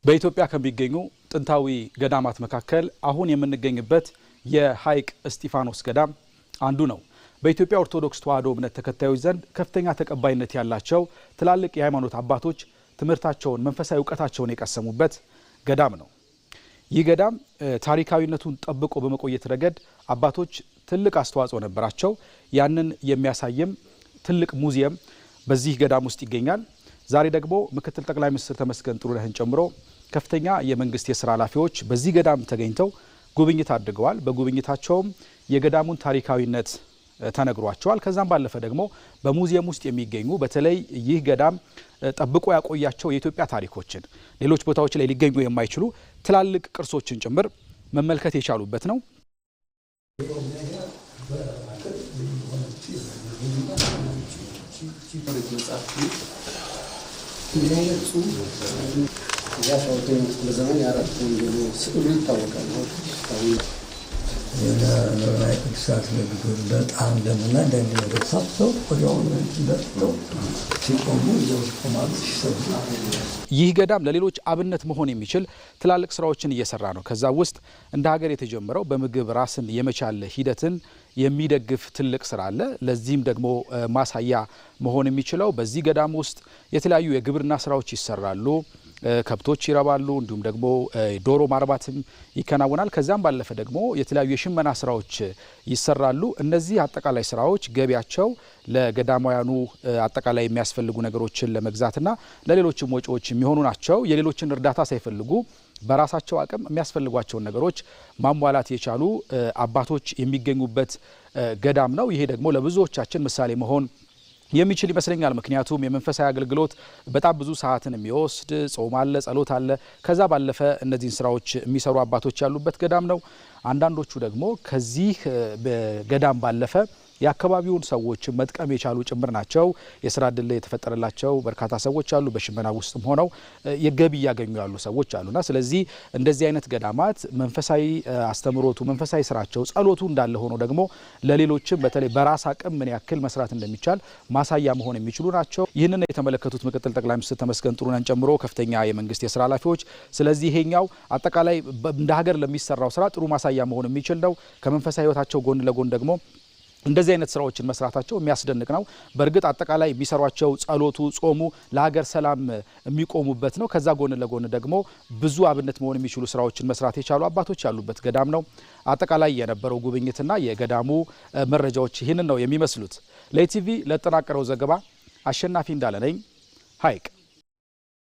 በኢትዮጵያ ከሚገኙ ጥንታዊ ገዳማት መካከል አሁን የምንገኝበት የሐይቅ እስጢፋኖስ ገዳም አንዱ ነው። በኢትዮጵያ ኦርቶዶክስ ተዋሕዶ እምነት ተከታዮች ዘንድ ከፍተኛ ተቀባይነት ያላቸው ትላልቅ የሃይማኖት አባቶች ትምህርታቸውን፣ መንፈሳዊ ዕውቀታቸውን የቀሰሙበት ገዳም ነው። ይህ ገዳም ታሪካዊነቱን ጠብቆ በመቆየት ረገድ አባቶች ትልቅ አስተዋጽኦ ነበራቸው። ያንን የሚያሳይም ትልቅ ሙዚየም በዚህ ገዳም ውስጥ ይገኛል። ዛሬ ደግሞ ምክትል ጠቅላይ ሚኒስትር ተመስገን ጥሩነህን ጨምሮ ከፍተኛ የመንግስት የስራ ኃላፊዎች በዚህ ገዳም ተገኝተው ጉብኝት አድርገዋል። በጉብኝታቸውም የገዳሙን ታሪካዊነት ተነግሯቸዋል። ከዛም ባለፈ ደግሞ በሙዚየም ውስጥ የሚገኙ በተለይ ይህ ገዳም ጠብቆ ያቆያቸው የኢትዮጵያ ታሪኮችን ሌሎች ቦታዎች ላይ ሊገኙ የማይችሉ ትላልቅ ቅርሶችን ጭምር መመልከት የቻሉበት ነው። በጣም ለምና እንደሚነገር ሳትሰው ወዲያውኑ እንደጥለው ሲቆሙ ይቆማሉ። ይህ ገዳም ለሌሎች አብነት መሆን የሚችል ትላልቅ ስራዎችን እየሰራ ነው። ከዛ ውስጥ እንደ ሀገር የተጀመረው በምግብ ራስን የመቻል ሂደትን የሚደግፍ ትልቅ ስራ አለ። ለዚህም ደግሞ ማሳያ መሆን የሚችለው በዚህ ገዳም ውስጥ የተለያዩ የግብርና ስራዎች ይሰራሉ። ከብቶች ይረባሉ፣ እንዲሁም ደግሞ ዶሮ ማርባትም ይከናወናል። ከዛም ባለፈ ደግሞ የተለያዩ የሽመና ስራዎች ይሰራሉ። እነዚህ አጠቃላይ ስራዎች ገቢያቸው ለገዳማውያኑ አጠቃላይ የሚያስፈልጉ ነገሮችን ለመግዛትና ለሌሎችም ወጪዎች የሚሆኑ ናቸው። የሌሎችን እርዳታ ሳይፈልጉ በራሳቸው አቅም የሚያስፈልጓቸውን ነገሮች ማሟላት የቻሉ አባቶች የሚገኙበት ገዳም ነው። ይሄ ደግሞ ለብዙዎቻችን ምሳሌ መሆን የሚችል ይመስለኛል። ምክንያቱም የመንፈሳዊ አገልግሎት በጣም ብዙ ሰዓትን የሚወስድ ጾም አለ፣ ጸሎት አለ። ከዛ ባለፈ እነዚህን ስራዎች የሚሰሩ አባቶች ያሉበት ገዳም ነው። አንዳንዶቹ ደግሞ ከዚህ ገዳም ባለፈ የአካባቢውን ሰዎች መጥቀም የቻሉ ጭምር ናቸው። የስራ እድል የተፈጠረላቸው በርካታ ሰዎች አሉ። በሽመና ውስጥም ሆነው የገቢ እያገኙ ያሉ ሰዎች አሉና ስለዚህ እንደዚህ አይነት ገዳማት መንፈሳዊ አስተምሮቱ፣ መንፈሳዊ ስራቸው፣ ጸሎቱ እንዳለ ሆኖ ደግሞ ለሌሎችም በተለይ በራስ አቅም ምን ያክል መስራት እንደሚቻል ማሳያ መሆን የሚችሉ ናቸው። ይህንን የተመለከቱት ምክትል ጠቅላይ ሚኒስትር ተመስገን ጥሩነህን ጨምሮ ከፍተኛ የመንግስት የስራ ኃላፊዎች ስለዚህ ይሄኛው አጠቃላይ እንደ ሀገር ለሚሰራው ስራ ጥሩ ማሳያ መሆን የሚችል ነው። ከመንፈሳዊ ህይወታቸው ጎን ለጎን ደግሞ እንደዚህ አይነት ስራዎችን መስራታቸው የሚያስደንቅ ነው። በእርግጥ አጠቃላይ የሚሰሯቸው ጸሎቱ፣ ጾሙ ለሀገር ሰላም የሚቆሙበት ነው። ከዛ ጎን ለጎን ደግሞ ብዙ አብነት መሆን የሚችሉ ስራዎችን መስራት የቻሉ አባቶች ያሉበት ገዳም ነው። አጠቃላይ የነበረው ጉብኝትና የገዳሙ መረጃዎች ይህንን ነው የሚመስሉት። ለኢቲቪ ለተጠናቀረው ዘገባ አሸናፊ እንዳለ ነኝ። ሐይቅ